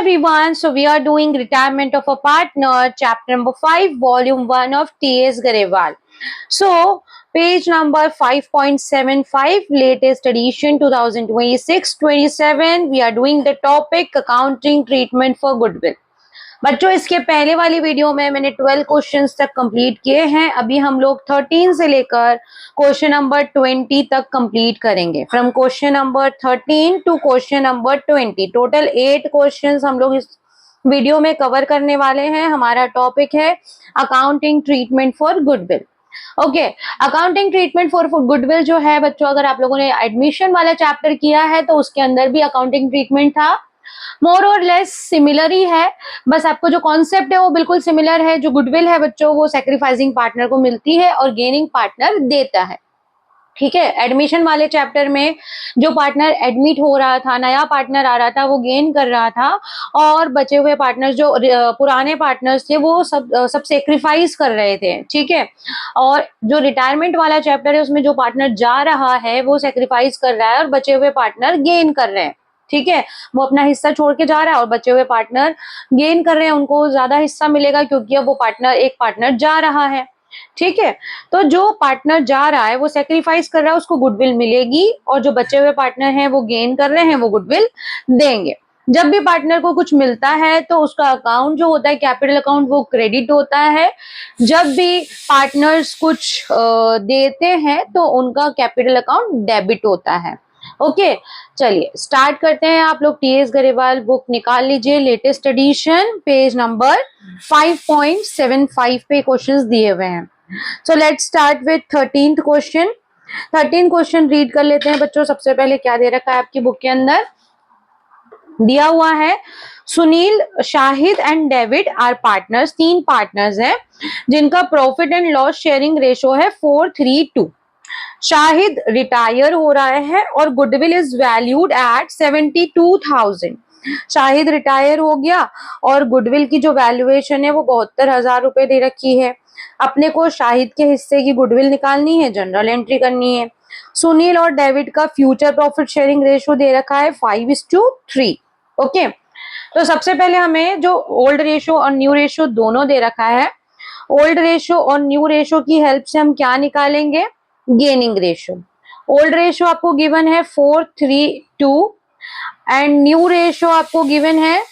everyone, so we are doing retirement of a partner, chapter number 5, volume 1 of T.S. Garewal. So, page number 5.75, latest edition 2026-27, we are doing the topic accounting treatment for goodwill. बच्चों इसके पहले वाली video में मैंने 12 questions तक complete किए हैं। अभी हम लोग 13 से लेकर क्वेश्चन नंबर 20 तक कंप्लीट करेंगे। From question number 13 to question number 20 total 8 questions हम लोग इस वीडियो में कवर करने वाले हैं। हमारा टॉपिक है accounting treatment for goodwill. Okay, accounting treatment for goodwill जो है बच्चों, अगर आप लोगों ने एडमिशन वाला चैप्टर किया है तो उसके अंदर भी अकाउंटिंग ट्रीटमेंट था। मोर और लेस सिमिलर ही है, बस आपको जो कॉन्सेप्ट है वो बिल्कुल सिमिलर है। जो गुडविल है बच्चों वो सैक्रिफाइसिंग पार्टनर को मिलती है और गेनिंग पार्टनर देता है। ठीक है, एडमिशन वाले चैप्टर में जो पार्टनर एडमिट हो रहा था, नया पार्टनर आ रहा था, वो गेन कर रहा था और बचे हुए पार्टनर जो पुराने पार्टनर्स थे वो सब सेक्रीफाइस कर रहे थे। ठीक है, और जो रिटायरमेंट वाला चैप्टर है उसमें जो पार्टनर जा रहा है वो सेक्रीफाइस कर रहा है और बचे हुए पार्टनर गेन कर रहे हैं। ठीक है, वो अपना हिस्सा छोड़ के जा रहा है और बचे हुए पार्टनर गेन कर रहे हैं, उनको ज्यादा हिस्सा मिलेगा क्योंकि अब वो एक पार्टनर जा रहा है। ठीक है, तो जो पार्टनर जा रहा है वो सेक्रीफाइस कर रहा है, उसको गुडविल मिलेगी और जो बचे हुए पार्टनर हैं वो गेन कर रहे हैं, वो गुडविल देंगे। जब भी पार्टनर को कुछ मिलता है तो उसका अकाउंट जो होता है कैपिटल अकाउंट वो क्रेडिट होता है। जब भी पार्टनर्स कुछ देते हैं तो उनका कैपिटल अकाउंट डेबिट होता है। ओके, चलिए स्टार्ट करते हैं। आप लोग टीएस गरेवाल बुक निकाल लीजिए, लेटेस्ट एडिशन, पेज नंबर 5.75 पे क्वेश्चंस दिए हुए हैं। So let's start with 13th question. 13 question read कर लेते हैं बच्चों। सबसे पहले क्या दे रखा है आपकी बुक के अंदर? दिया हुआ है Sunil, Shahid and David are partners. 3 partners हैं जिनका profit and loss sharing ratio है 4:3:2। शाहिद रिटायर हो रहा है और goodwill is valued at 72,000। Shahid retire हो गया और गुडविल की जो वैल्यूएशन है वो 72,000 रुपए दे रखी है। अपने को शाहिद के हिस्से की गुडविल निकालनी है, जनरल एंट्री करनी है। सुनील और डेविड का फ्यूचर प्रॉफिट शेयरिंग रेशो दे रखा है 5:3। ओके, तो सबसे पहले हमें जो ओल्ड रेशो और न्यू रेशो दोनों दे रखा है, ओल्ड रेशो और न्यू रेशो की हेल्प से हम क्या निकालेंगे? Gaining ratio. ओल्ड रेशो आपको गिवन है 4:3:2 एंड न्यू रेशो आपको गिवन है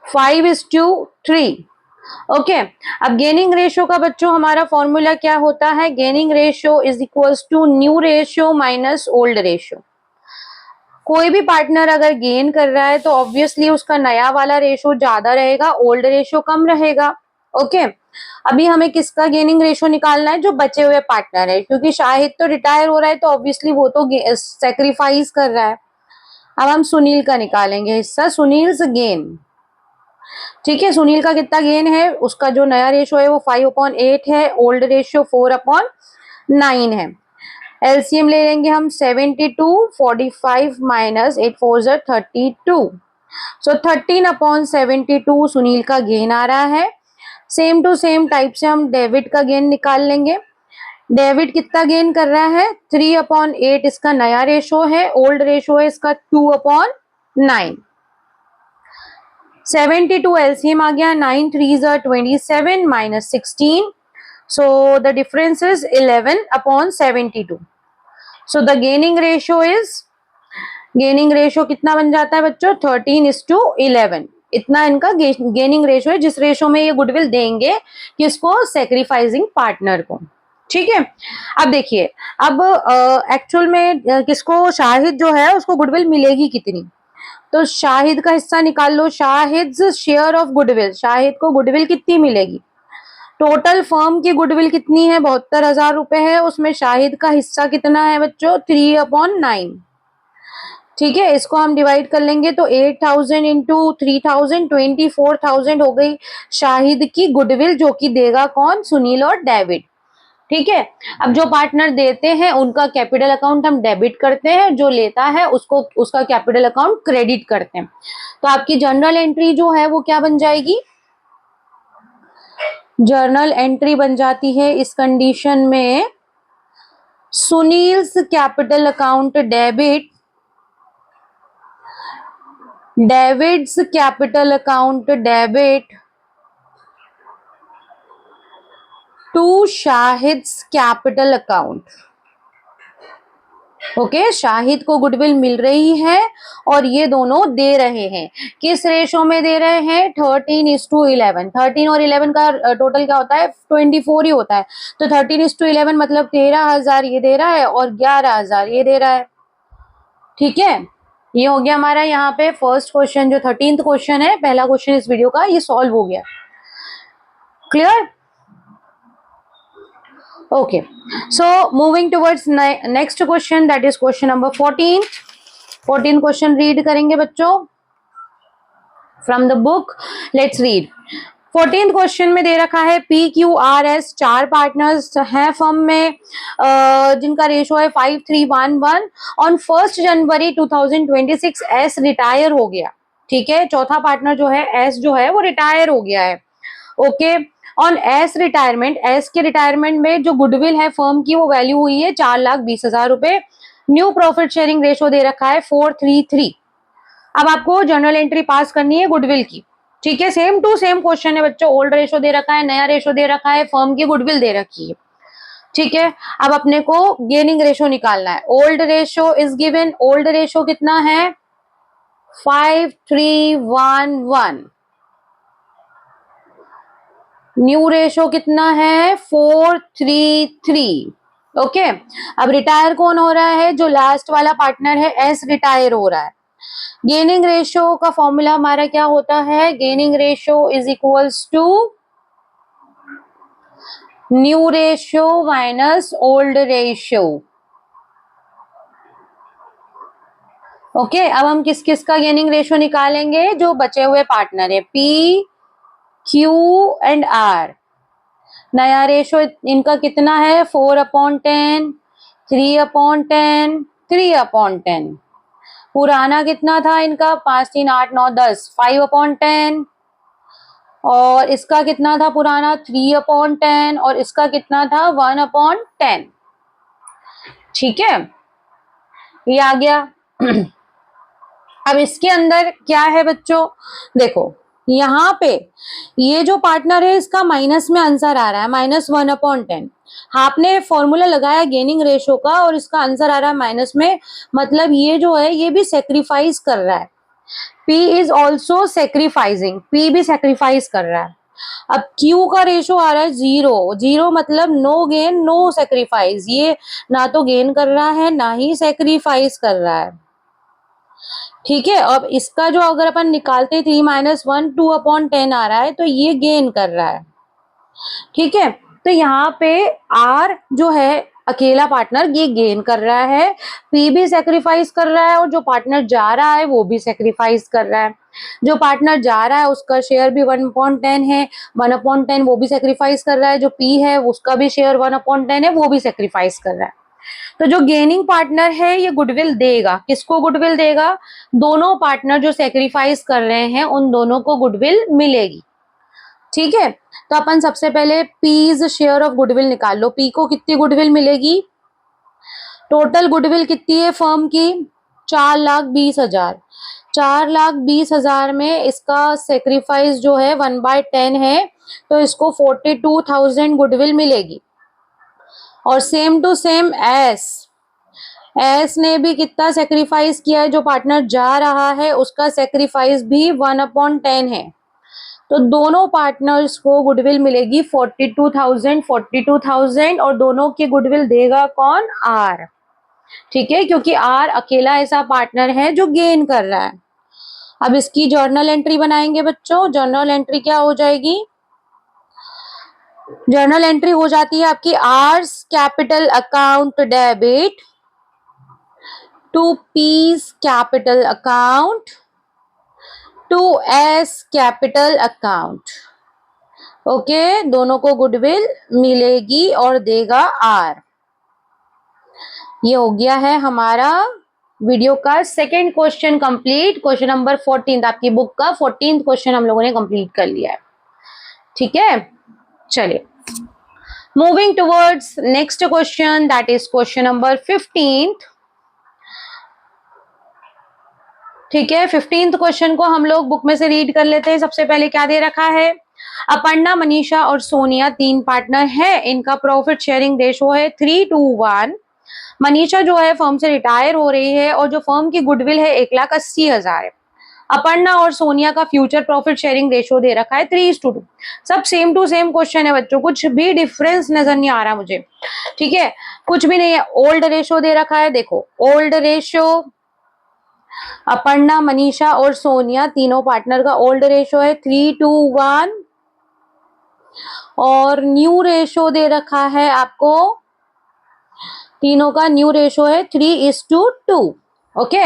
5:3। ओके, अब गेनिंग रेशो का बच्चों हमारा फॉर्मूला क्या होता है? Gaining ratio is equals to new ratio minus old ratio. कोई भी पार्टनर अगर गेन कर रहा है तो ऑब्वियसली उसका नया वाला रेशो ज्यादा रहेगा, ओल्ड रेशो कम रहेगा। ओके, अभी हमें किसका गेनिंग रेशो निकालना है? जो बचे हुए पार्टनर है, क्योंकि शाहिद तो रिटायर हो रहा है तो ऑब्वियसली वो तो सेक्रीफाइस कर रहा है। अब हम सुनील का निकालेंगे हिस्सा, सुनील्स गेन। ठीक है, सुनील का कितना गेन है? उसका जो नया रेशो है वो 5/8 है, ओल्ड रेशो 4/9 है। एलसीएम ले लेंगे हम 72, 45 माइनस 8 4 32। सो 13/72 सुनील का गेन आ रहा है। सेम टू सेम टाइप से हम डेविड का गेन निकाल लेंगे। डेविड कितना गेन कर रहा है? 3/8 इसका नया रेशो है, ओल्ड रेशो है इसका 2/9। 72 एलसीएम आ गया, 9 3 27 minus 16, so the difference is 11/72. so the gaining ratio is, gaining ratio कितना बन जाता है बच्चों? 13:11। इतना इनका गेनिंग रेशो है जिस रेशो में ये गुडविल देंगे किसको? सेक्रीफाइसिंग पार्टनर को। ठीक है, अब देखिए, अब एक्चुअल में किसको, शाहिद जो है उसको गुडविल मिलेगी कितनी? तो शाहिद का हिस्सा निकाल लो, Shahid share of goodwill. Shahid को गुडविल कितनी मिलेगी? टोटल फर्म की गुडविल कितनी है? 72,000 रुपए है, उसमें शाहिद का हिस्सा कितना है बच्चों? 3/9। ठीक है, इसको हम डिवाइड कर लेंगे तो 8,000 इंटू 3,000 24,000 हो गई शाहिद की गुडविल, जो कि देगा कौन? सुनील और डेविड। ठीक है, अब जो पार्टनर देते हैं उनका कैपिटल अकाउंट हम डेबिट करते हैं, जो लेता है उसको उसका कैपिटल अकाउंट क्रेडिट करते हैं। तो आपकी जर्नल एंट्री जो है वो क्या बन जाएगी? जर्नल एंट्री बन जाती है इस कंडीशन में, Sunil's capital account debit debits capital account debit to Shahid's capital account. Okay, Shahid को गुडविल मिल रही है और ये दोनों दे रहे हैं। किस रेशो में दे रहे हैं? 13:11। 13 और 11 का टोटल क्या होता है? 24 ही होता है। तो 13:11 मतलब 13,000 ये दे रहा है और 11,000 ये दे रहा है। ठीक है, ये हो गया हमारा यहाँ पे फर्स्ट क्वेश्चन, जो 13th क्वेश्चन है, पहला क्वेश्चन इस वीडियो का, ये सॉल्व हो गया। Clear? Okay, so moving towards next question, that is question number 14. 14 question read करेंगे बच्चों from the book. Let's read. 14th question में दे रखा है PQRS, चार पार्टनर्स हैं फर्म में जिनका रेशो है 5311। ऑन 1 जनवरी 2026 एस रिटायर हो गया। ठीक है, चौथा पार्टनर जो है एस जो है वो रिटायर हो गया है। Okay, on S retirement, S के रिटायरमेंट में जो गुडविल है फर्म की वो वैल्यू हुई है 4,20,000 रुपए। न्यू प्रॉफिट शेयरिंग रेशो दे रखा है 4:3:3। अब आपको जर्नल एंट्री पास करनी है गुडविल की। ठीक है, सेम टू सेम क्वेश्चन है बच्चों। ओल्ड रेशो दे रखा है, नया रेशो दे रखा है, फर्म की गुडविल दे रखी है। ठीक है, अब अपने को गेनिंग रेशो निकालना है। Old ratio is given. Old ratio कितना है? 5311। न्यू रेशो कितना है? 4:3:3। ओके, अब रिटायर कौन हो रहा है? जो लास्ट वाला पार्टनर है एस रिटायर हो रहा है। गेनिंग रेशो का फॉर्मूला हमारा क्या होता है? Gaining ratio is equals to new ratio minus old ratio. Okay, अब हम किस किस का गेनिंग रेशो निकालेंगे? जो बचे हुए पार्टनर है पी, क्यू एंड आर। नया रेशो इनका कितना है? 4/10, 3/10, 3/10। पुराना कितना था इनका? 5, 3, 8, 9, 10, 5/10। और इसका कितना था पुराना? 3/10। और इसका कितना था? 1/10। ठीक है, ये आ गया। अब इसके अंदर क्या है बच्चों? देखो यहाँ पे ये जो पार्टनर है इसका माइनस में आंसर आ रहा है -1/10। आपने फॉर्मूला लगाया गेनिंग रेशो का और इसका आंसर आ रहा है माइनस में, मतलब ये जो है ये भी सेक्रीफाइस कर रहा है। P is also sacrificing, P भी सेक्रीफाइस कर रहा है। अब Q का रेशो आ रहा है 0। 0 मतलब नो गेन नो सेक्रीफाइस, ये ना तो गेन कर रहा है ना ही सेक्रीफाइस कर रहा है। ठीक है, अब इसका जो अगर अपन निकालते 3 - 1 2/10 आ रहा है तो ये गेन कर रहा है। ठीक है, तो यहाँ पे आर जो है अकेला पार्टनर ये गेन कर रहा है, पी भी सेक्रीफाइस कर रहा है और जो पार्टनर जा रहा है वो भी सेक्रीफाइस कर रहा है। जो पार्टनर जा रहा है उसका शेयर भी 1/10 है, 1/10 वो भी सेक्रीफाइस कर रहा है। जो पी है उसका भी शेयर 1/10 है, वो भी सेक्रीफाइस कर रहा है। तो जो गेनिंग पार्टनर है ये गुडविल देगा। किसको गुडविल देगा? दोनों पार्टनर जो सेक्रीफाइस कर रहे हैं उन दोनों को गुडविल मिलेगी। ठीक है, तो अपन सबसे पहले पीज शेयर ऑफ गुडविल निकाल लो। पी को कितनी गुडविल मिलेगी? टोटल गुडविल कितनी है फर्म की? 4,20,000। 4,20,000 में इसका सेक्रीफाइस जो है 1/10 है, तो इसको 42,000 गुडविल मिलेगी। और सेम टू सेम एस ने भी कितना सेक्रीफाइस किया है? जो पार्टनर जा रहा है उसका सेक्रीफाइस भी 1/10 है। तो दोनों पार्टनर्स को गुडविल मिलेगी 42,000 और दोनों की गुडविल देगा कौन? आर। ठीक है, क्योंकि आर अकेला ऐसा पार्टनर है जो गेन कर रहा है। अब इसकी जर्नल एंट्री बनाएंगे बच्चों। जर्नल एंट्री क्या हो जाएगी? जर्नल एंट्री हो जाती है आपकी R's capital account debit to P's capital account to S's capital account. Okay, दोनों को गुडविल मिलेगी और देगा आर। ये हो गया है हमारा वीडियो का second question complete. Question number 14 आपकी बुक का 14th क्वेश्चन हम लोगों ने कंप्लीट कर लिया है। ठीक है, चलिए moving towards next question, that is question number 15। ठीक है, 15th क्वेश्चन को हम लोग बुक में से रीड कर लेते हैं। सबसे पहले क्या दे रखा है, अपर्णा, मनीषा और सोनिया 3 पार्टनर है, इनका प्रॉफिट शेयरिंग रेशो है 3:1। मनीषा जो है फर्म से रिटायर हो रही है और जो फर्म की गुडविल है 1,80,000 है। अपर्णा और सोनिया का फ्यूचर प्रॉफिट शेयरिंग रेशो दे रखा है 3:2। सब सेम टू सेम क्वेश्चन है बच्चों, कुछ भी डिफरेंस नजर नहीं आ रहा मुझे। ठीक है, कुछ भी नहीं है। ओल्ड रेशो दे रखा है, देखो ओल्ड रेशो, अपर्णा, मनीषा और सोनिया तीनों पार्टनर का ओल्ड रेशो है 3:1 और न्यू रेशो दे रखा है आपको, तीनों का न्यू रेशो है 3:2। ओके,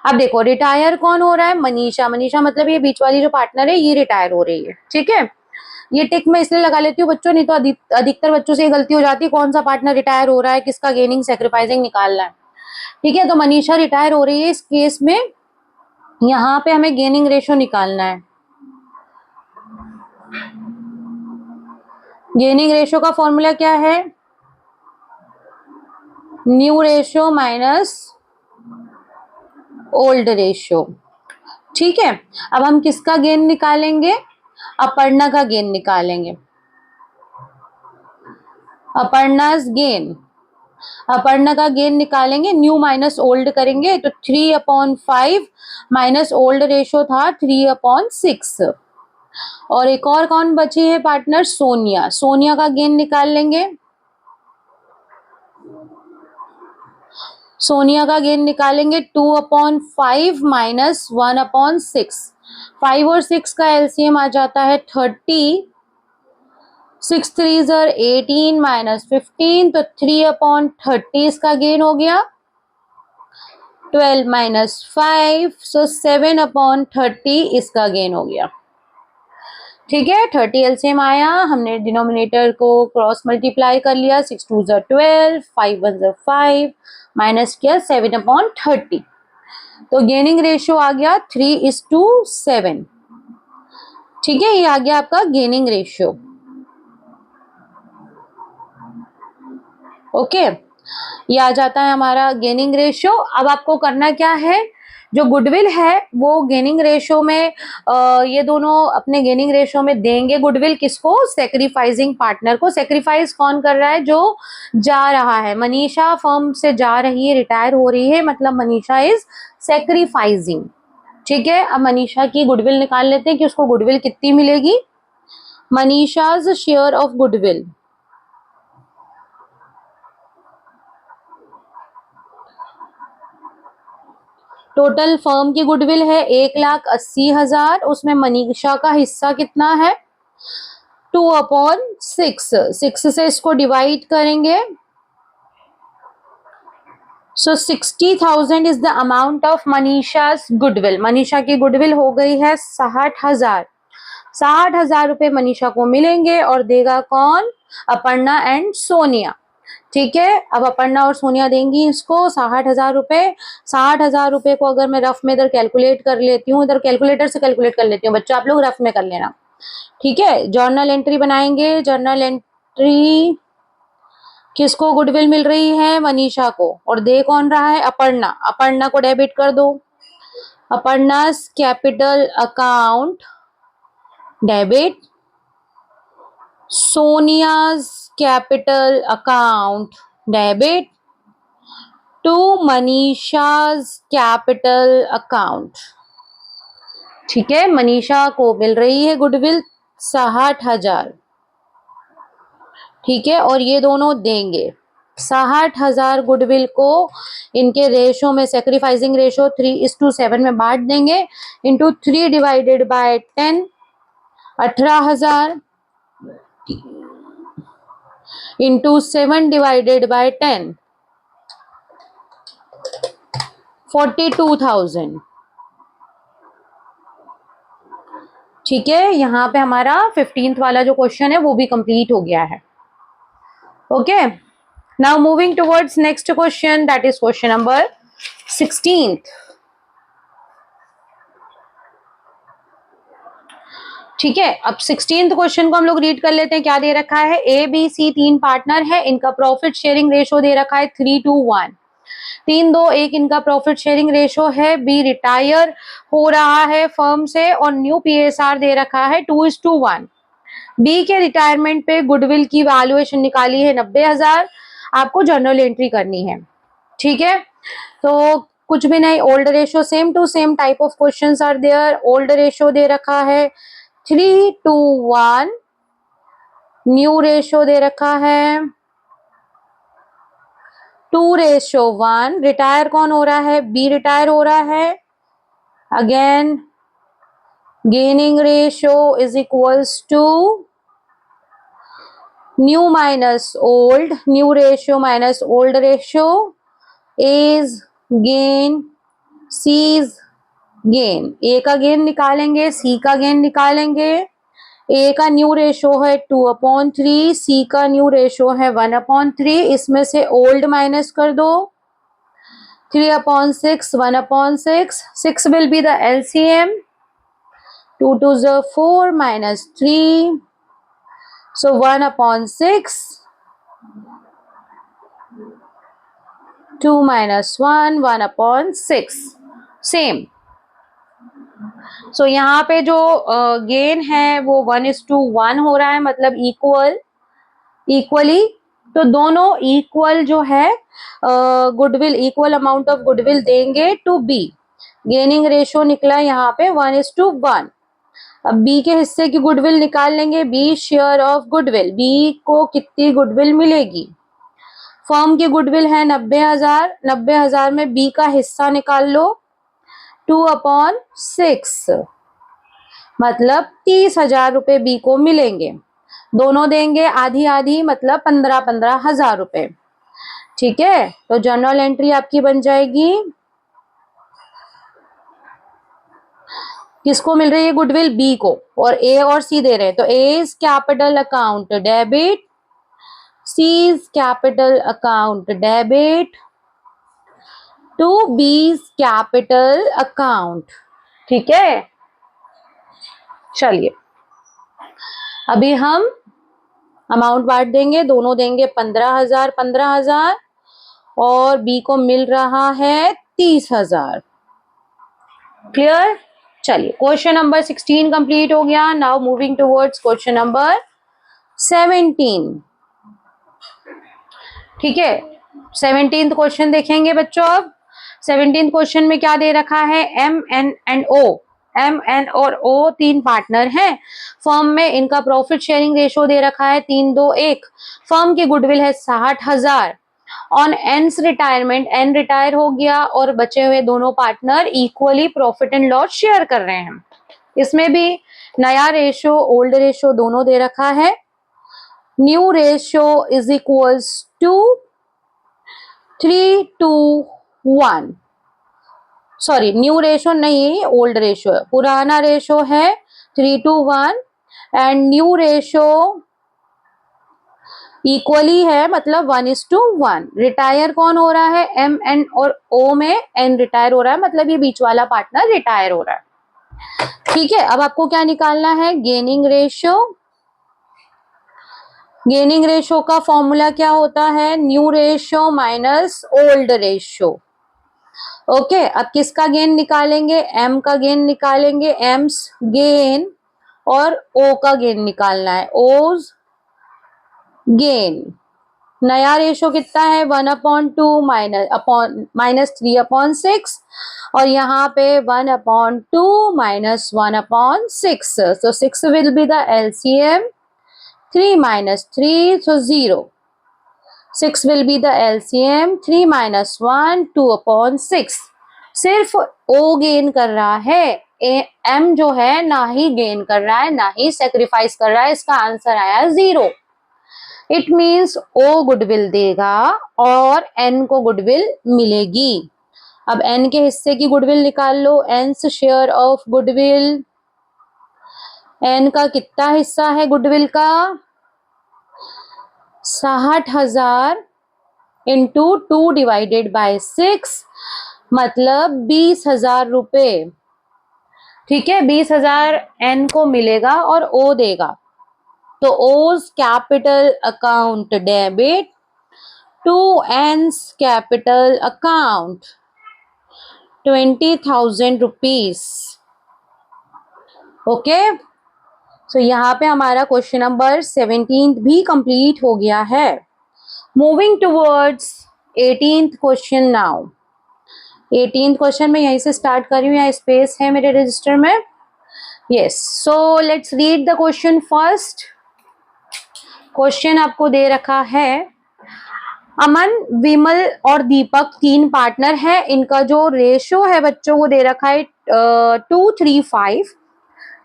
अब देखो रिटायर कौन हो रहा है, मनीषा। मनीषा मतलब ये बीच वाली जो पार्टनर है ये रिटायर हो रही है। ठीक है, ये टिक मैं इसलिए लगा लेती हूँ बच्चों, नहीं तो अधिकतर बच्चों से ये गलती हो जाती है, कौन सा पार्टनर रिटायर हो रहा है, किसका गेनिंग सेक्रीफाइसिंग निकालना है। ठीक है, तो मनीषा रिटायर हो रही है, इस केस में यहाँ पे हमें गेनिंग रेशो निकालना है। गेनिंग रेशो का फॉर्मूला क्या है, new ratio minus old ratio. ठीक है, अब हम किसका गेन निकालेंगे, अपर्णा का गेन निकालेंगे। अपर्णास गेन, अपर्णा का गेन निकालेंगे, न्यू माइनस ओल्ड करेंगे तो 3/5 माइनस ओल्ड रेशो था 3/6। और एक और कौन बची है पार्टनर, सोनिया। सोनिया का गेन निकाल लेंगे, सोनिया का गेन निकालेंगे 2/5 माइनस 1/6। 5 और 6 का एलसीएम आ जाता है 30, 6 3 18 माइनस 15, तो 3/30 इसका गेन हो गया। 12 माइनस 5, सो 7/30 इसका गेन हो गया। ठीक है, 30 एलसीएम आया, हमने डिनोमिनेटर को क्रॉस मल्टीप्लाई कर लिया, 6 2 12, 5 1 5 माइनस किया 7/30, तो गेनिंग रेशियो आ गया 3:7। ठीक है, ये आ गया आपका गेनिंग रेशियो। ओके, ये आ जाता है हमारा गेनिंग रेशियो। अब आपको करना क्या है, जो गुडविल है वो गेनिंग रेशियो में ये दोनों अपने गेनिंग रेशियो में देंगे गुडविल किसको, सेक्रीफाइसिंग पार्टनर को। सेक्रीफाइस कौन कर रहा है, जो जा रहा है। मनीषा फर्म से जा रही है, रिटायर हो रही है, मतलब मनीषा इज सेक्रीफाइसिंग। ठीक है, अब मनीषा की गुडविल निकाल लेते हैं कि उसको गुडविल कितनी मिलेगी। Manisha's share of goodwill, total firm की गुडविल है 1,80,000, उसमें मनीषा का हिस्सा कितना है 2/6। 6 से इसको डिवाइड करेंगे, so 60,000 is the amount of Manisha's goodwill. Manisha की गुडविल हो गई है 60,000। 60,000 रुपए मनीषा को मिलेंगे और देगा कौन, अपर्णा एंड सोनिया। ठीक है, अब अपर्णा और सोनिया देंगी इसको 60,000 रुपए। 60,000 रुपए को अगर मैं रफ में इधर कैलकुलेट कर लेती हूँ, इधर कैलकुलेटर से कैलकुलेट कर लेती हूँ बच्चों, आप लोग रफ में कर लेना। ठीक है, जर्नल एंट्री बनाएंगे। जर्नल एंट्री, किसको गुडविल मिल रही है, मनीषा को, और दे कौन रहा है, अपर्णा। अपर्णा को डेबिट कर दो, Aparna's capital account debit, Sonia's capital account debit to Manisha's capital account. ठीक है, मनीषा को मिल रही है गुडविल 60,000। ठीक है, और ये दोनों देंगे 60,000 गुडविल को इनके रेशो में, सेक्रीफाइसिंग रेशो 3:7 में बांट देंगे, into 3 divided by 10, 18,000 into 7 divided by 10, 42,000। ठीक है, यहाँ पे हमारा 15th वाला जो क्वेश्चन है वो भी कंप्लीट हो गया है। Okay, now moving towards next question, that is question number 16th। ठीक है, अब 16th क्वेश्चन को हम लोग रीड कर लेते हैं। क्या दे रखा है, ए बी सी 3 पार्टनर है, इनका प्रॉफिट शेयरिंग रेशो दे रखा है 3:1। 3-2-1 इनका प्रॉफिट शेयरिंग रेशो है। बी रिटायर हो रहा है फर्म से और न्यू पीएसआर दे रखा है 2:1। बी के रिटायरमेंट पे गुडविल की वैल्यूएशन निकाली है 90,000। आपको जर्नल एंट्री करनी है, ठीक है। तो कुछ भी नहीं, old ratio same to same type of questions are there. Old ratio दे रखा है 3:1, न्यू रेशो दे रखा है 2:1। रिटायर कौन हो रहा है? बी रिटायर हो रहा है। Again gaining ratio is equals to new minus old, new ratio minus old ratio is gain, C is gain. A का गेन निकालेंगे, सी का गेन निकालेंगे। ए का न्यू रेशो है 2/3, सी का न्यू रेशो है 1/3। इसमें से ओल्ड माइनस कर दो, 3/6, 1/6। 6 will be the LCM, 2 2s are 4 minus 3, so 1/6, 2 minus 1, 1/6 same. सो यहाँ पे जो गेन है वो 1:1 हो रहा है, मतलब इक्वली। तो दोनों इक्वल जो है goodwill, equal amount of goodwill देंगे टू बी। गेनिंग रेशो निकला यहाँ पे 1:1। अब बी के हिस्से की गुडविल निकाल लेंगे। B share of goodwill, B को कितनी गुडविल मिलेगी? फर्म की गुडविल है 90,000, 90,000 में बी का हिस्सा निकाल लो 2/6, मतलब 30,000 रुपए बी को मिलेंगे। दोनों देंगे आधी आधी, मतलब 15,000 रुपए, ठीक है। तो जर्नल एंट्री आपकी बन जाएगी, किसको मिल रही है गुडविल? बी को, और ए और सी दे रहे हैं। तो A is capital account debit, C is capital account debit to B's capital account, ठीक है। चलिए अभी हम अमाउंट बांट देंगे, दोनों देंगे 15,000 15,000 और बी को मिल रहा है 30,000। क्लियर? चलिए क्वेश्चन नंबर 16 कंप्लीट हो गया। Now moving towards question number 17, ठीक है। 17th क्वेश्चन देखेंगे बच्चों। अब 17th क्वेश्चन में क्या दे रखा है? M N and O, M N और ओ तीन पार्टनर हैं फर्म में। इनका प्रॉफिट शेयरिंग रेशो दे रखा है 3:2:1। फर्म की गुडविल है 60,000। ऑन एन्स रिटायरमेंट, एन रिटायर हो गया और बचे हुए दोनों partner equally profit and loss share कर रहे हैं। इसमें भी नया रेशो ओल्ड रेशो दोनों दे रखा है। New ratio is equals to 3:1। Sorry, new ratio नहीं, ओल्ड रेशो है। पुराना रेशो है 3:1 एंड न्यू रेशो इक्वली है, मतलब 1:1। रिटायर कौन हो रहा है? एम एन और ओ में एन रिटायर हो रहा है, मतलब ये बीच वाला पार्टनर रिटायर हो रहा है, ठीक है। अब आपको क्या निकालना है? Gaining ratio. गेनिंग रेशियो का फॉर्मूला क्या होता है? New ratio minus old ratio. Okay, अब किसका गेन निकालेंगे? एम का गेन निकालेंगे, एम्स गेन, और ओ का गेन निकालना है, ओज गेन। नया रेशो कितना है? 1/2 माइनस 3/6 और यहाँ पे 1/2 minus 1/6, so 6 will be the LCM, 3 minus 3, so 0. 6 will be the LCM, 3 minus 1, 2/6। सिर्फ ओ गेन कर रहा है, एम जो है ना ही गेन कर रहा है ना ही सेक्रीफाइस कर रहा है। इसका आंसर आया 0। इट मीन्स ओ गुडविल देगा और एन को गुडविल मिलेगी। अब एन के हिस्से की गुडविल निकाल लो, एन्स शेयर ऑफ गुडविल। एन का कितना हिस्सा है गुडविल का? 60,000 इंटू 2 डिवाइडेड बाय 6, मतलब 20,000 रुपए, ठीक है। 20,000 एन को मिलेगा और ओ देगा। तो O's capital account debit to N's capital account 20,000 rupees. Okay, so यहाँ पे हमारा क्वेश्चन नंबर 17 भी कंप्लीट हो गया है। Moving towards 18th question now. 18th question मैं यहीं से स्टार्ट कर रही हूँ, यहाँ स्पेस है मेरे रजिस्टर में। Yes, so let's read the question first. Question आपको दे रखा है, अमन, विमल और दीपक 3 पार्टनर है। इनका जो रेशो है बच्चों वो दे रखा है 235।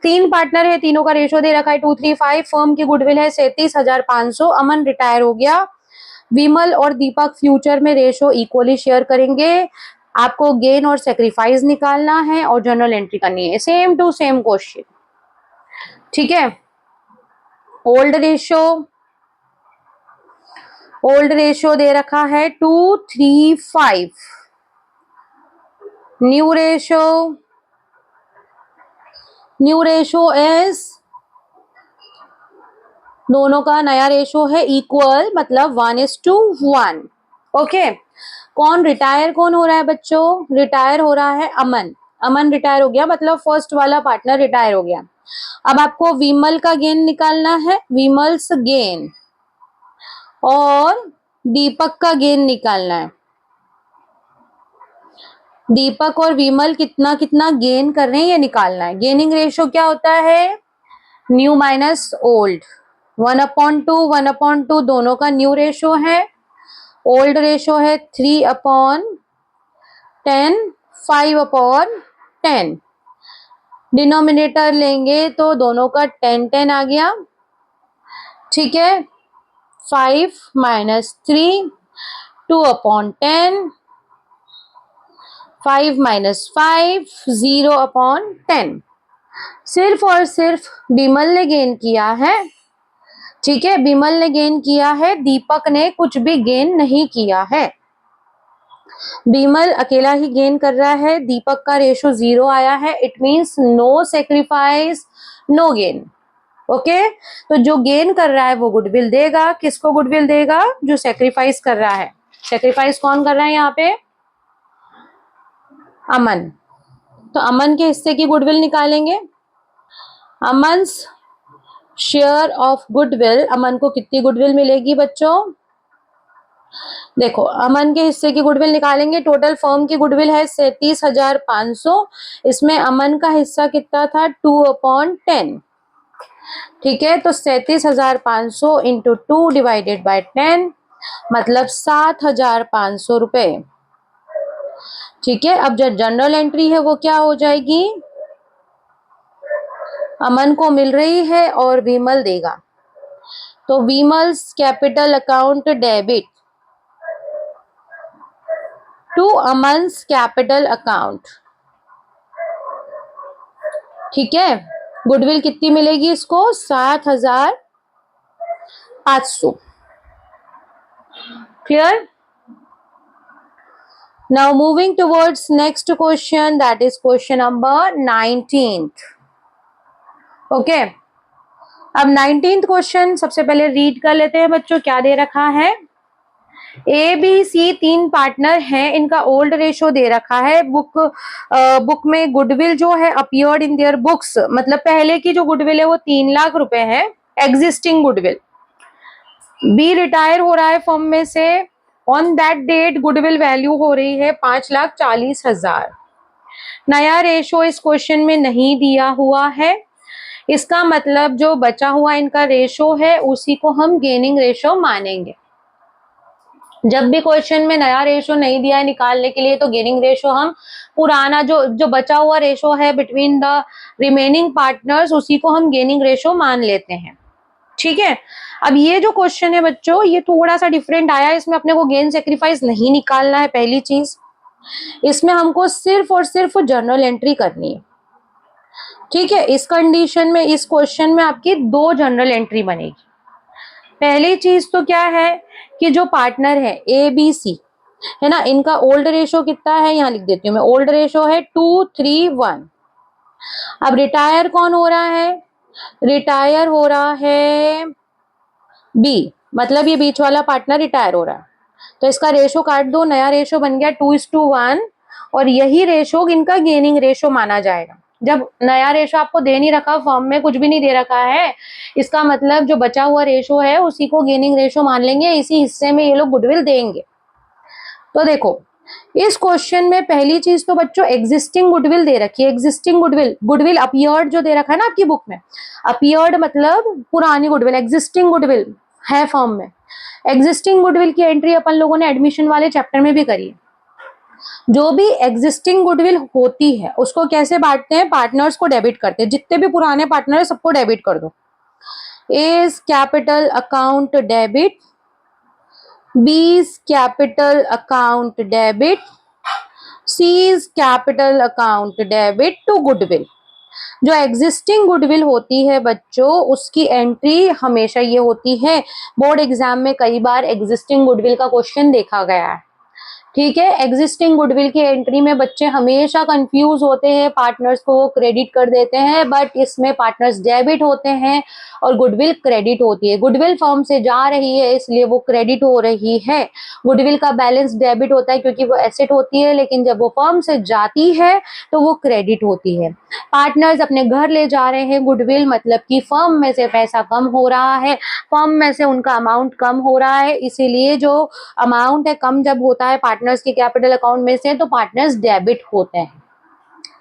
3 पार्टनर है, तीनों का रेशो दे रखा है 235। फर्म की गुडविल है 37,500। अमन रिटायर हो गया। विमल और दीपक फ्यूचर में रेशो इक्वली शेयर करेंगे। आपको गेन और सेक्रीफाइस निकालना है और जर्नल एंट्री करनी है। सेम टू सेम क्वेश्चन, ठीक है। ओल्ड रेशो दे रखा है 235। न्यू रेशो इज, दोनों का नया रेशो है इक्वल, मतलब 1:1। ओके, कौन हो रहा है बच्चों? रिटायर हो रहा है अमन। अमन रिटायर हो गया, मतलब फर्स्ट वाला पार्टनर रिटायर हो गया। अब आपको विमल का गेन निकालना है, विमल्स गेन, और दीपक का गेन निकालना है। दीपक और विमल कितना कितना गेन कर रहे हैं ये निकालना है। गेनिंग रेशो क्या होता है? New minus old. 1/2, 1/2 दोनों का न्यू रेशो है। ओल्ड रेशो है 3/10, 5/10। डिनोमिनेटर लेंगे तो दोनों का 10 आ गया, ठीक है। 5 - 3, 2/10, 5 - 5, 0/10। सिर्फ और सिर्फ बिमल ने गेन किया है, ठीक है। बिमल ने गेन किया है, दीपक ने कुछ भी गेन नहीं किया है। बिमल अकेला ही गेन कर रहा है, दीपक का रेशो 0 आया है। It means no sacrifice, no gain. Okay, तो जो गेन कर रहा है वो गुडविल देगा। किसको गुडविल देगा? जो सेक्रीफाइस कर रहा है। सेक्रीफाइस कौन कर रहा है यहाँ पे? अमन। तो अमन के हिस्से की गुडविल निकालेंगे। अमन्स शेयर ऑफ गुडविल, अमन को कितनी गुडविल मिलेगी बच्चों? देखो, अमन के हिस्से की गुडविल निकालेंगे। टोटल फर्म की गुडविल है 37,500। इसमें अमन का हिस्सा कितना था? 2/10, ठीक है। तो 37,500 इंटू 2 डिवाइडेड बाय 10, मतलब 7,500 रुपए, ठीक है। अब जो जनरल एंट्री है वो क्या हो जाएगी? अमन को मिल रही है और विमल देगा, तो Vimal's capital account debit to Aman's capital account, ठीक है। गुडविल कितनी मिलेगी इसको? 7,500। Clear? Now moving towards next question, that is question number 19th. Okay, अब 19th क्वेश्चन सबसे पहले रीड कर लेते हैं बच्चों। क्या दे रखा है? ए बी सी 3 पार्टनर हैं, इनका ओल्ड रेशो दे रखा है। बुक में गुडविल जो है अपीयर्ड इन देयर बुक्स, मतलब पहले की जो गुडविल है वो 3 लाख रुपए है, एग्जिस्टिंग गुडविल। बी रिटायर हो रहा है फर्म में से। On that date goodwill value हो रही है 5,40,000। नया रेशो इस क्वेश्चन में नहीं दिया हुआ है, इसका मतलब जो बचा हुआ इनका रेशो है उसी को हम गेनिंग रेशो मानेंगे। जब भी क्वेश्चन में नया रेशो नहीं दिया है निकालने के लिए, तो गेनिंग रेशो हम पुराना जो बचा हुआ रेशो है बिटवीन द रिमेनिंग पार्टनर्स, उसी को हम गेनिंग रेशो मान लेते हैं, ठीक है। अब ये जो क्वेश्चन है बच्चों, ये थोड़ा सा डिफरेंट आया है। इसमें अपने को गेन सेक्रीफाइस नहीं निकालना है, पहली चीज। इसमें हमको सिर्फ और सिर्फ जर्नल एंट्री करनी है, ठीक है। इस कंडीशन में, इस क्वेश्चन में आपकी 2 जनरल एंट्री बनेगी। पहली चीज तो क्या है कि जो पार्टनर है ए बी सी, है ना, इनका ओल्ड रेशो कितना है? यहाँ लिख देती हूँ मैं। ओल्ड रेशो है 2:3:1। अब रिटायर कौन हो रहा है? रिटायर हो रहा है बी, मतलब ये बीच वाला पार्टनर रिटायर हो रहा है। तो इसका रेशो काट दो, नया रेशो बन गया 2:1 और यही रेशो इनका गेनिंग रेशो माना जाएगा। जब नया रेशो आपको दे नहीं रखा, फॉर्म में कुछ भी नहीं दे रखा है, इसका मतलब जो बचा हुआ रेशो है उसी को गेनिंग रेशो मान लेंगे, इसी हिस्से में ये लोग गुडविल देंगे। तो देखो इस क्वेश्चन में पहली चीज तो बच्चों एग्जिस्टिंग गुडविल दे रखी है। एग्जिस्टिंग गुडविल अपीयर्ड जो दे रखा है ना आपकी बुक में, अपीयर्ड मतलब पुरानी गुडविल, एग्जिस्टिंग गुडविल है फॉर्म में। एग्जिस्टिंग गुडविल की एंट्री अपन लोगों ने एडमिशन वाले चैप्टर में भी करी है। जो भी एग्जिस्टिंग गुडविल होती है उसको कैसे बांटते हैं, पार्टनर्स को डेबिट करते हैं। जितने भी पुराने पार्टनर है सबको डेबिट कर दो। A is capital account debit, B is capital account debit, C is capital account debit to goodwill. जो एग्जिस्टिंग गुडविल होती है बच्चों उसकी एंट्री हमेशा ये होती है, बोर्ड एग्जाम में कई बार एग्जिस्टिंग गुडविल का क्वेश्चन देखा गया है। ठीक है, एग्जिस्टिंग गुडविल की एंट्री में बच्चे हमेशा कंफ्यूज होते हैं, पार्टनर्स को क्रेडिट कर देते हैं, बट इसमें पार्टनर्स डेबिट होते हैं और गुडविल क्रेडिट होती है। गुडविल फर्म से जा रही है इसलिए वो क्रेडिट हो रही है। गुडविल का बैलेंस डेबिट होता है क्योंकि वो एसेट होती है, लेकिन जब वो फर्म से जाती है तो वो क्रेडिट होती है। पार्टनर्स अपने घर ले जा रहे हैं गुडविल, मतलब कि फर्म में से पैसा कम हो रहा है, फर्म में से उनका अमाउंट कम हो रहा है, इसीलिए जो अमाउंट है कम जब होता है पार्टनर्स के कैपिटल अकाउंट में से तो पार्टनर्स डेबिट होते हैं।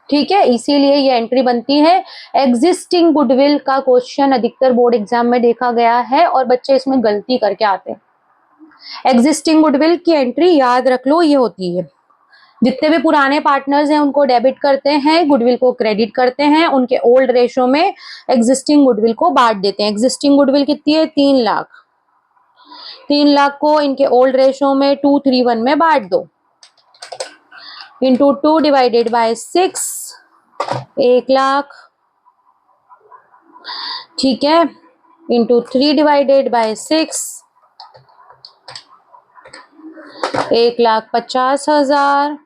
ठीक है, इसीलिए ये एंट्री बनती है। एग्जिस्टिंग गुडविल का क्वेश्चन अधिकतर बोर्ड एग्जाम में देखा गया है और बच्चे इसमें गलती करके आते हैं। एग्जिस्टिंग गुडविल की एंट्री याद रख लो ये होती है, जितने भी पुराने पार्टनर्स हैं उनको डेबिट करते हैं, गुडविल को क्रेडिट करते हैं, उनके ओल्ड रेशो में एग्जिस्टिंग गुडविल को बांट देते हैं। एग्जिस्टिंग गुडविल कितनी है, 3 लाख। 3 लाख को इनके ओल्ड रेशो में 2:3:1 में बांट दो, इंटू 2 डिवाइडेड बाय 6, 1 लाख। ठीक है, इंटू 3 डिवाइडेड बाय 6, 1,50,000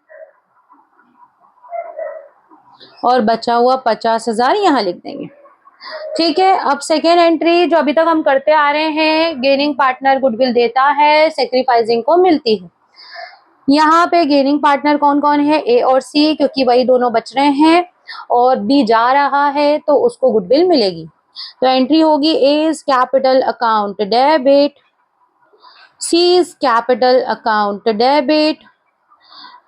और बचा हुआ 50,000 यहाँ लिख देंगे। ठीक है, अब सेकेंड एंट्री जो अभी तक हम करते आ रहे हैं, गेनिंग पार्टनर गुडविल देता है, सेक्रीफाइसिंग को मिलती है। यहाँ पे गेनिंग पार्टनर कौन कौन है, ए और सी, क्योंकि वही दोनों बच रहे हैं और बी जा रहा है तो उसको गुडविल मिलेगी। तो एंट्री होगी A is capital account debit, C is capital account debit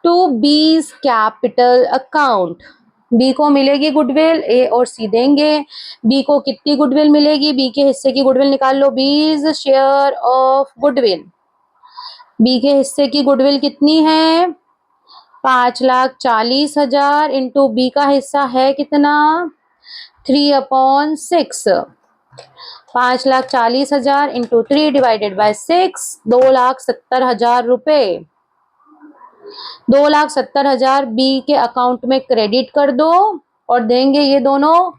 to B is capital account. B को मिलेगी गुडविल, ए और सी देंगे। बी को कितनी गुडविल मिलेगी, बी के हिस्से की गुडविल निकाल लो, B is share of goodwill. B के हिस्से की गुडविल कितनी है, 5,40,000 इंटू बी का हिस्सा है कितना, 3/6। 5,40,000 इंटू 3 डिवाइडेड बाय 6, 2,70,000 रुपए। 2,70,000 बी के अकाउंट में क्रेडिट कर दो और देंगे ये दोनों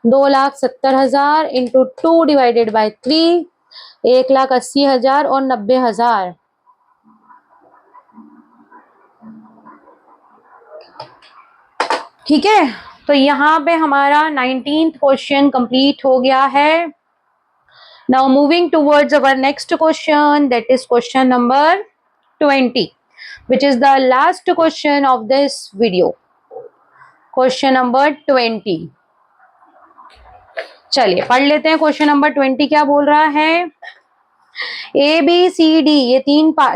2,70,000 इंटू 2 डिवाइडेड बाय 3, 1,80,000 और 90,000। ठीक है, तो यहाँ पे हमारा 19th क्वेश्चन कंप्लीट हो गया है। Now moving towards our next question, that is question number 20, which is the last question of this video. Question number 20. चलिए पढ़ लेते हैं क्वेश्चन नंबर 20 क्या बोल रहा है। ए बी सी डी ये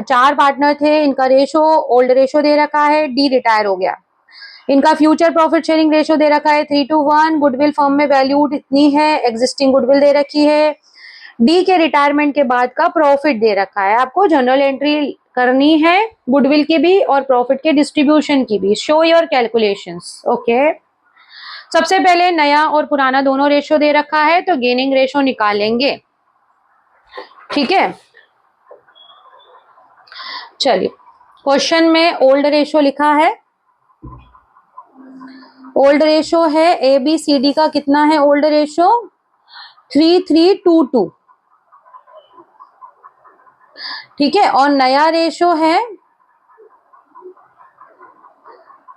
4 पार्टनर थे, इनका रेशो ओल्ड रेशो दे रखा है, डी रिटायर हो गया। इनका फ्यूचर प्रॉफिट शेयरिंग रेशो दे रखा है 3:1, गुडविल फर्म में वैल्यूड इतनी है, एग्जिस्टिंग गुडविल दे रखी है, डी के रिटायरमेंट के बाद का प्रॉफिट दे रखा है। आपको जनरल एंट्री करनी है गुडविल की भी और प्रॉफिट के डिस्ट्रीब्यूशन की भी। Show your calculations. ओके, सबसे पहले नया और पुराना दोनों रेशो दे रखा है तो गेनिंग रेशो निकालेंगे। ठीक है, चलिए क्वेश्चन में ओल्ड रेशो लिखा है, ओल्ड रेशो है ए बी सी डी का कितना है ओल्ड रेशो, 3:3:2:2। ठीक है, और नया रेशो है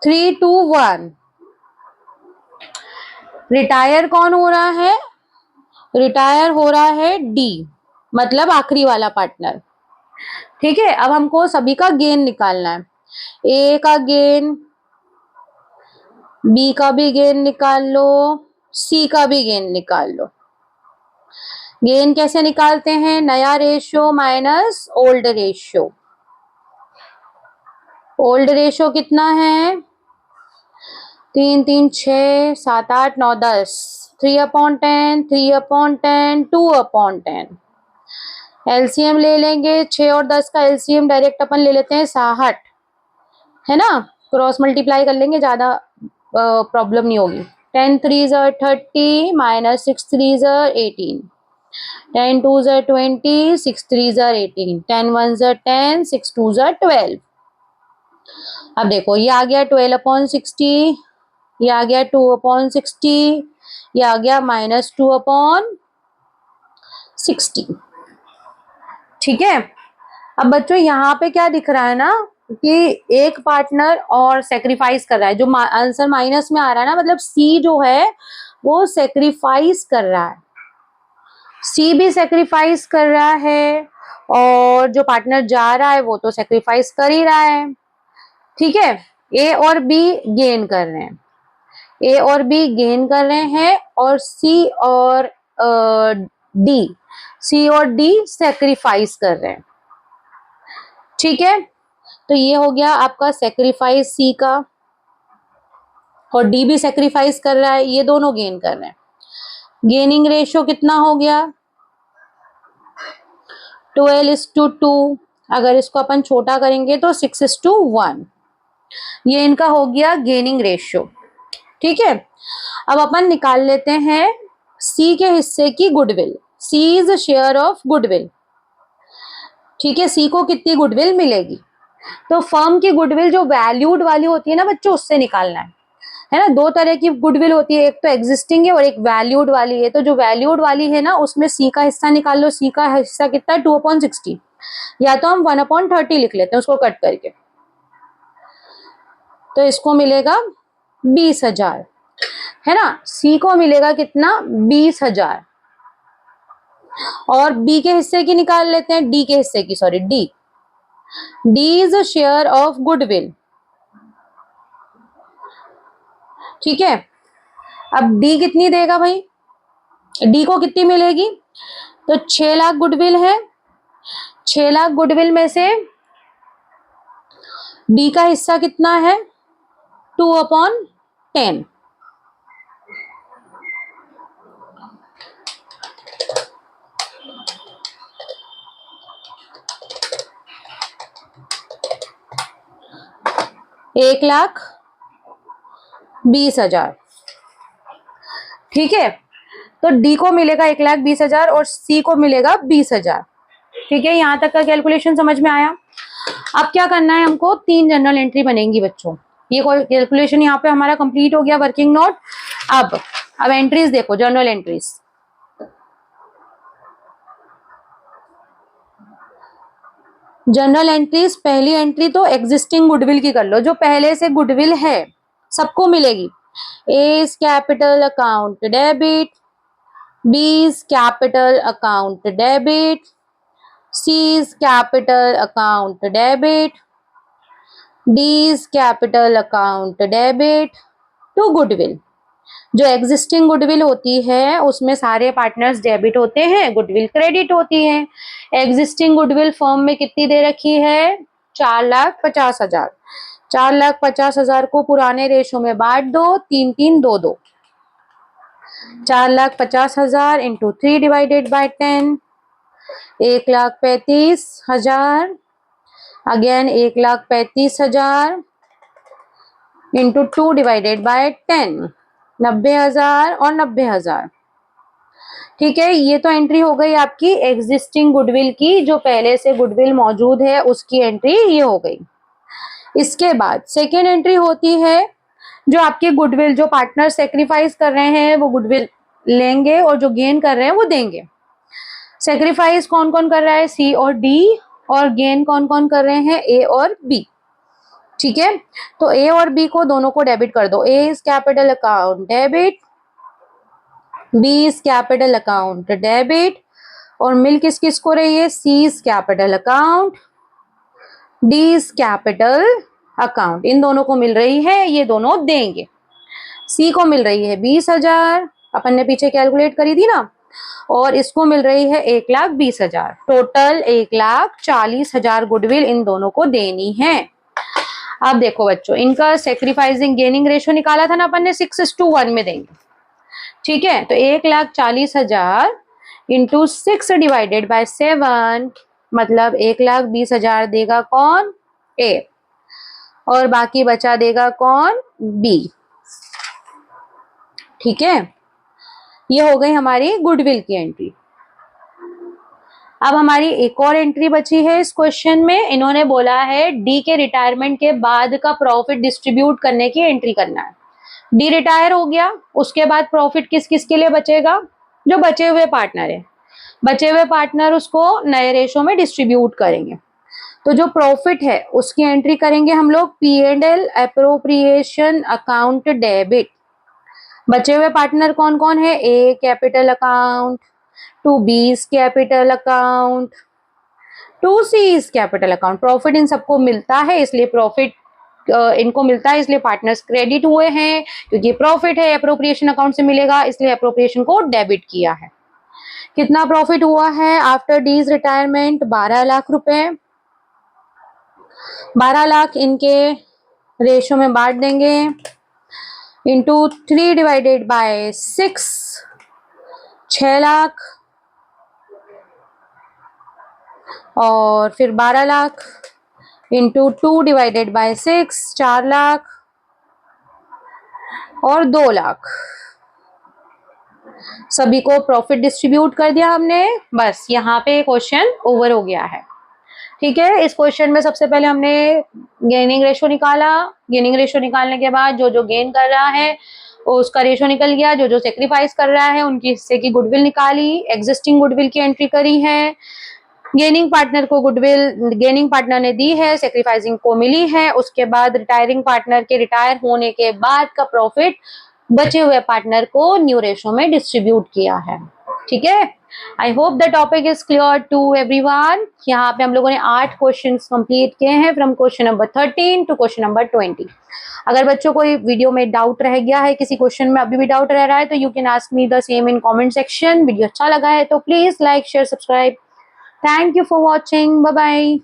3:1। रिटायर कौन हो रहा है, रिटायर हो रहा है डी, मतलब आखिरी वाला पार्टनर। ठीक है, अब हमको सभी का गेन निकालना है। ए का गेन, बी का भी गेन निकाल लो, सी का भी गेन निकाल लो। गेन कैसे निकालते हैं? नया ratio minus old ratio. Old ratio कितना है? 3 3 6 7 8 9 10, 3/10, 3/10, 2/10। एलसीएम ले लेंगे, 6 और 10 का एलसीएम डायरेक्ट अपन ले लेते हैं 60, है ना। क्रॉस मल्टीप्लाई कर लेंगे, ज्यादा प्रॉब्लम नहीं होगी। 10 3 30 माइनस 6 3 18, 10 2 20, 6 3 18, 10 1 10, 6 2 12। अब देखो ये आ गया 12/60, ये आ गया 2/60, ये आ गया -2/60। ठीक है, अब बच्चों यहाँ पे क्या दिख रहा है ना कि एक पार्टनर और सेक्रीफाइस कर रहा है। जो आंसर माइनस में आ रहा है ना, मतलब सी जो है वो सेक्रीफाइस कर रहा है, सी भी सेक्रीफाइस कर रहा है, और जो पार्टनर जा रहा है वो तो सेक्रीफाइस कर ही रहा है। ठीक है, ए और बी गेन कर रहे हैं, ए और बी गेन कर रहे हैं, और सी और डी, सी और डी सेक्रीफाइस कर रहे हैं। ठीक है, तो ये हो गया आपका सेक्रीफाइस सी का, और डी भी सेक्रीफाइस कर रहा है, ये दोनों गेन कर रहे हैं। गेनिंग रेशियो कितना हो गया? 12:2। अगर इसको अपन छोटा करेंगे तो 6:1। ये इनका हो गया गेनिंग रेशियो। ठीक है, अब अपन निकाल लेते हैं सी के हिस्से की गुडविल। C is share of goodwill. ठीक है, सी को कितनी गुडविल मिलेगी? तो फर्म की गुडविल जो वैल्यूड वाली होती है ना बच्चों, उससे निकालना है ना। दो तरह की गुडविल होती है, एक तो एग्जिस्टिंग है और एक वैल्यूड वाली है। तो जो वैल्यूड वाली है ना, उसमें सी का हिस्सा निकाल लो। सी का हिस्सा कितना है? 2/60, या तो हम 1/30 लिख लेते हैं उसको कट करके, तो इसको मिलेगा 20,000, है ना। सी को मिलेगा कितना? 20,000। और बी के हिस्से की निकाल लेते हैं, डी के हिस्से की, sorry D. D is a share of goodwill. ठीक है, अब डी कितनी देगा भाई? डी को कितनी मिलेगी? तो 6 लाख गुडविल है, 6 लाख गुडविल में से डी का हिस्सा कितना है? 2/10। एक लाख 20,000। ठीक है, तो डी को मिलेगा 1,20,000 और सी को मिलेगा 20,000। ठीक है, यहां तक का कैलकुलेशन समझ में आया। अब क्या करना है हमको? 3 जनरल एंट्री बनेंगी बच्चों। ये कैलकुलेशन यहाँ पे हमारा कंप्लीट हो गया, वर्किंग नोट। अब एंट्रीज देखो, जनरल एंट्रीज। जनरल एंट्रीज, पहली एंट्री तो एग्जिस्टिंग गुडविल की कर लो, जो पहले से गुडविल है सबको मिलेगी। A is capital account debit, B is capital account debit, C is capital account debit, D is capital account debit to goodwill. जो एग्जिस्टिंग गुडविल होती है उसमें सारे पार्टनर्स डेबिट होते हैं, गुडविल क्रेडिट होती है। एग्जिस्टिंग गुडविल फर्म में कितनी दे रखी है? 4,50,000। 4,50,000 को पुराने रेशो में बांट दो, 3 3 2 2। 4,50,000 into 3 divided by 10, 1,35,000। Again 1,35,000 into 2 divided by 10, 90,000 और 90,000। ठीक है, ये तो एंट्री हो गई आपकी एग्जिस्टिंग गुडविल की, जो पहले से गुडविल मौजूद है उसकी एंट्री ये हो गई। इसके बाद सेकेंड एंट्री होती है जो आपके गुडविल, जो पार्टनर सेक्रीफाइस कर रहे हैं वो गुडविल लेंगे और जो गेन कर रहे हैं वो देंगे। सेक्रीफाइस कौन कौन कर रहा है? सी और डी। और गेन कौन कौन कर रहे हैं? ए और बी। ठीक है, तो ए और बी को दोनों को डेबिट कर दो। A is capital account debit, B is capital account debit, और मिल किस किस को रही है? C is capital account D is capital account, इन दोनों को मिल रही है, ये दोनों देंगे। C को मिल रही है 20,000, अपन ने पीछे कैलकुलेट करी थी ना, और इसको मिल रही है 1,20,000। टोटल 1,40,000 गुडविल इन दोनों को देनी है। अब देखो बच्चों, इनका सेक्रीफाइसिंग गेनिंग रेशियो निकाला था ना अपन ने, 6:1 में देंगे। ठीक है, तो 1,40,000 इंटू 6 डिवाइडेड बाय 7, मतलब 1,20,000 देगा कौन? A, और बाकी बचा देगा कौन? B। ठीक है, ये हो गई हमारी गुडविल की एंट्री। अब हमारी एक और एंट्री बची है इस क्वेश्चन में। इन्होंने बोला है डी के रिटायरमेंट के बाद का प्रॉफिट डिस्ट्रीब्यूट करने की एंट्री करना है। डी रिटायर हो गया, उसके बाद प्रॉफिट किस किस के लिए बचेगा? जो बचे हुए पार्टनर है, बचे हुए पार्टनर उसको नए रेशो में डिस्ट्रीब्यूट करेंगे। तो जो प्रॉफिट है उसकी एंट्री करेंगे हम लोग P&L अप्रोप्रिएशन अकाउंट डेबिट। बचे हुए पार्टनर कौन कौन है? A capital account, to B capital account, to C capital account. Profit इन सबको मिलता है, इसलिए प्रॉफिट इनको मिलता है, इसलिए पार्टनर्स क्रेडिट हुए हैं, क्योंकि प्रॉफिट है अप्रोप्रिएशन अकाउंट से मिलेगा, इसलिए अप्रोप्रिएशन को डेबिट किया है। कितना प्रॉफिट हुआ है आफ्टर डीज रिटायरमेंट? 12 लाख रुपए। 12 लाख इनके रेशो में बांट देंगे, इंटू 3 डिवाइडेड बाय 6, 6 लाख, और फिर 12 lakh into 2 divided by 6, 4 lakh, और 2 लाख। सभी को प्रॉफिट डिस्ट्रीब्यूट कर दिया हमने, बस यहाँ पे क्वेश्चन ओवर हो गया है। ठीक है, इस क्वेश्चन में सबसे पहले हमने गेनिंग रेशो निकाला। गेनिंग रेशो निकालने के बाद जो जो गेन कर रहा है उसका रेशो निकल गया, जो जो सेक्रीफाइस कर रहा है उनकी हिस्से की गुडविल निकाली, एग्जिस्टिंग गुडविल की एंट्री करी है। गेनिंग पार्टनर को गुडविल गेनिंग पार्टनर ने दी है, सेक्रीफाइसिंग को मिली है। उसके बाद रिटायरिंग पार्टनर के रिटायर होने के बाद का प्रॉफिट बचे हुए पार्टनर को न्यू रेशो में डिस्ट्रीब्यूट किया है। ठीक है, I hope the topic is clear to everyone. यहाँ पे हम लोगों ने 8 क्वेश्चंस कंप्लीट किए हैं, from question number 13 to question number 20। अगर बच्चों को वीडियो में डाउट रह गया है, किसी क्वेश्चन में अभी भी डाउट रह रहा है, तो you can ask me the same in comment section. Video अच्छा लगा है तो please like share subscribe. Thank you for watching, bye bye.